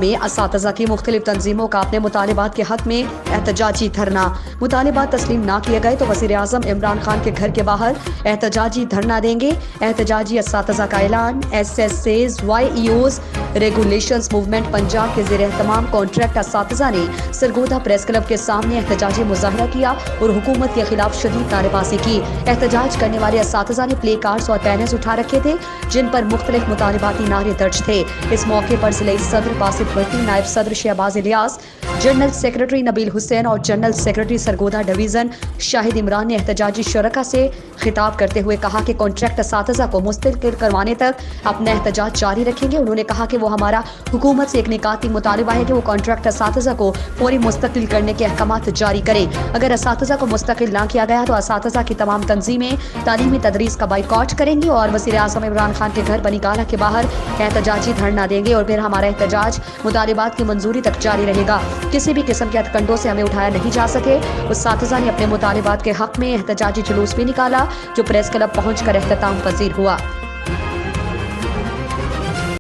میں اساتذہ کی مختلف تنظیموں کا اپنے مطالبات کے حق میں احتجاجی دھرنا۔ مطالبات تسلیم نہ کیے گئے تو وزیر اعظم عمران خان کے گھر کے باہر احتجاجی دھرنا دیں گے۔ احتجاجی اساتذہ کا اعلان۔ SSAs YEOs regulations movement Punjab کے زیر اہتمام کانٹریکٹ اساتذہ نے سرگودا پریس کلب کے سامنے احتجاجی مظاہرہ کیا اور حکومت کے خلاف شدید نعرے بازی کی۔ احتجاج کرنے والے اساتذہ نے پلے کارڈز اور بینرز اٹھا رکھے تھے جن پر مختلف مطالباتی نعرے درج تھے۔ اس موقع پر ضلعی صدر باسط بھٹی، نائب صدر شہباز الیاس، جنرل سیکرٹری نبیل حسین اور جنرل سیکرٹری سرگودا ڈویژن شاہد عمران نے احتجاجی شرکاء سے خطاب کرتے ہوئے کہا کہ کانٹریکٹ اساتذہ کو مستقل کروانے تک اپنا احتجاج جاری رکھیں گے۔ انہوں نے کہا کہ وہ ہمارا حکومت سے ایک نکاتی مطالبہ ہے کہ وہ کانٹریکٹ اساتذہ کو فوری مستقل کرنے کے احکامات جاری کریں۔ اگر اساتذہ کو مستقل نہ کیا گیا تو اساتذہ کی تمام تنظیمیں تعلیمی تدریس کا بائیکاٹ کریں گی اور وزیر اعظم عمران خان کے گھر بنی گالہ کے باہر احتجاجی دھرنا دیں گے اور پھر ہمارا احتجاج مطالبات کی منظوری تک جاری رہے گا۔ کسی بھی قسم کے ہتھکنڈوں سے ہمیں اٹھایا نہیں جا سکے۔ اساتذہ نے اپنے مطالبات کے حق میں احتجاجی جلوس بھی نکالا جو پریس کلب پہنچ کر اختتام پذیر ہوا۔